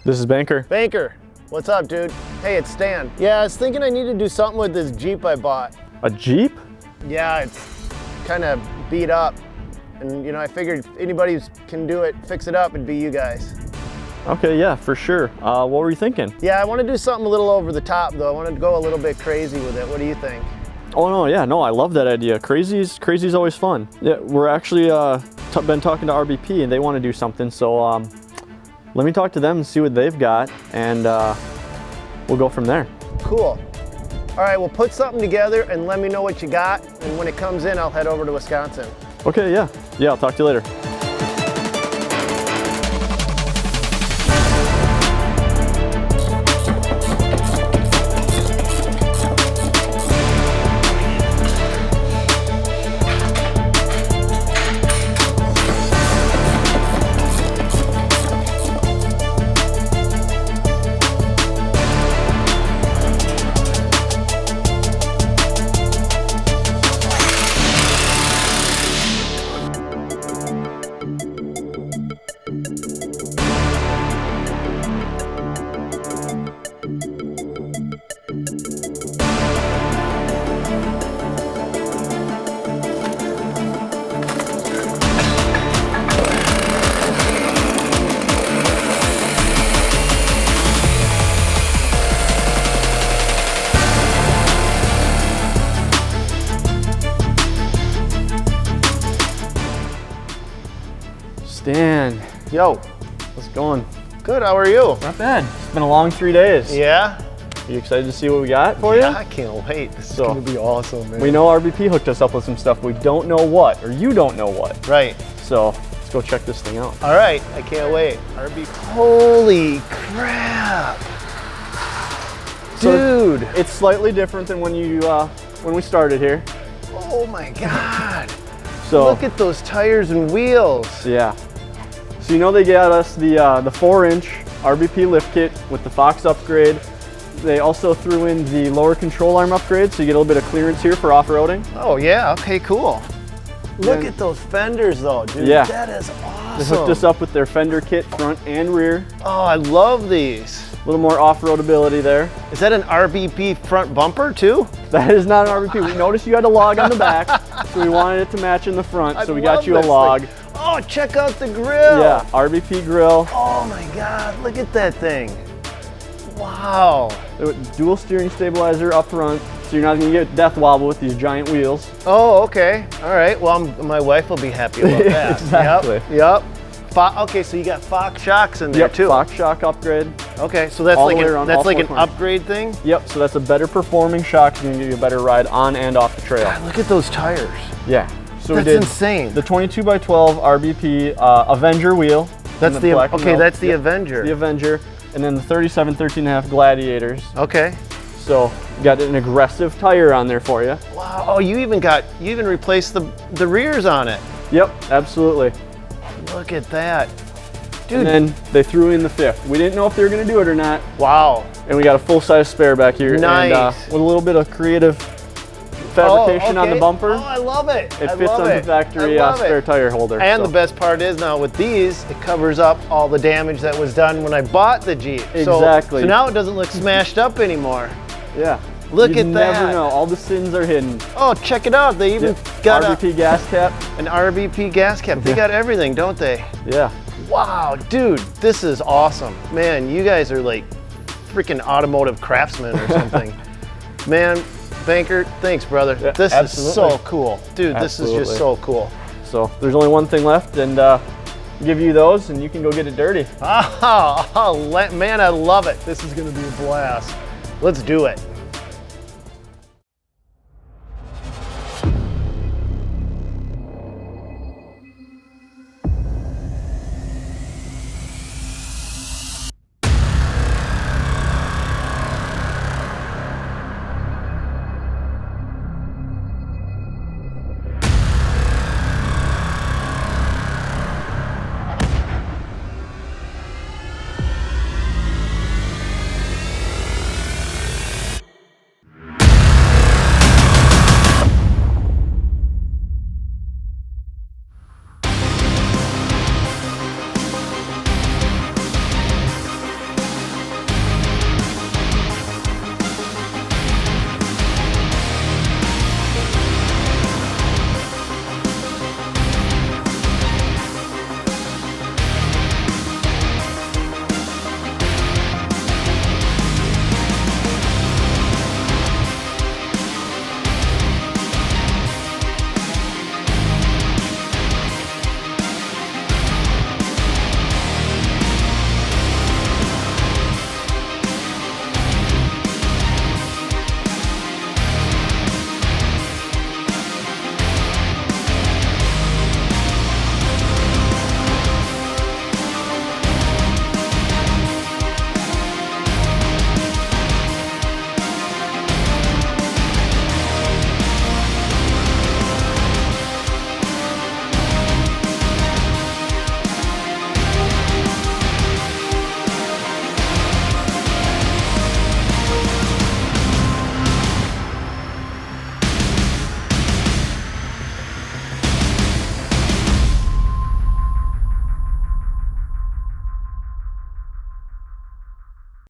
This is Banker. Banker, what's up, dude? Hey, it's Stan. Yeah, I was thinking I need to do something with this Jeep I bought. A Jeep? Yeah, it's kind of beat up. And you know, I figured if anybody can do it, fix it up, it'd be you guys. Okay, yeah, for sure. What were you thinking? Yeah, I want to do something a little over the top though. I want to go a little bit crazy with it. What do you think? Oh no, yeah, no, I love that idea. Crazy's always fun. Yeah, we're actually been talking to RBP and they want to do something, so let me talk to them and see what they've got, and we'll go from there. Cool. All right, we'll put something together and let me know what you got, and when it comes in, I'll head over to Wisconsin. Okay, yeah, I'll talk to you later. Stan. Yo. How's it going? Good, how are you? Not bad. It's been a long 3 days. Yeah? Are you excited to see what we got for you? Yeah, I can't wait. This is gonna be awesome, man. We know RBP hooked us up with some stuff. We don't know what, or you don't know what. Right. So let's go check this thing out. All right, I can't wait. RBP. Holy crap. So dude. it's slightly different than when we started here. Oh my God. So look at those tires and wheels. Yeah. So you know they got us the 4-inch RBP Lift Kit with the Fox upgrade. They also threw in the lower control arm upgrade, so you get a little bit of clearance here for off-roading. Oh yeah, okay, cool. Look at those fenders though, dude. Yeah. That is awesome. They hooked us up with their fender kit, front and rear. Oh, I love these. A little more off-road ability there. Is that an RBP front bumper too? That is not an RBP. We noticed you had a log on the back, so we wanted it to match in the front, so we got you a log. Oh, check out the grill. Yeah, RBP grill. Oh my God, look at that thing. Wow. Dual steering stabilizer up front, so you're not gonna get death wobble with these giant wheels. Oh, okay. All right, well, my wife will be happy about that. Exactly. Yep. Okay, so you got Fox shocks in there too. Fox shock upgrade. Okay, so that's like an upgrade thing? Yep, so that's a better performing shock. It's gonna give you a better ride on and off the trail. God, look at those tires. Yeah. So that's we did insane. The 22x12 RBP Avenger wheel. That's the that's the Avenger. The Avenger, and then the 37 13.5 Gladiators. Okay. So you got an aggressive tire on there for you. Wow. Oh, you even replaced the rears on it. Yep, absolutely. Look at that. Dude. And then they threw in the 5th. We didn't know if they were going to do it or not. Wow. And we got a full-size spare back here. Nice. And with a little bit of creative fabrication on the bumper. Oh, I love it. It fits on the factory spare tire holder. And the best part is now with these, it covers up all the damage that was done when I bought the Jeep. Exactly. So now it doesn't look smashed up anymore. Yeah. Look at that. You never know. All the sins are hidden. Oh, check it out. They even got RBP gas cap. An RBP gas cap. They got everything, don't they? Yeah. Wow, dude, this is awesome. Man, you guys are like freaking automotive craftsmen or something. Man, Banker, thanks, brother. Yeah, this is so cool. Dude, this is just so cool. So there's only one thing left, and give you those, and you can go get it dirty. Oh, man, I love it. This is going to be a blast. Let's do it.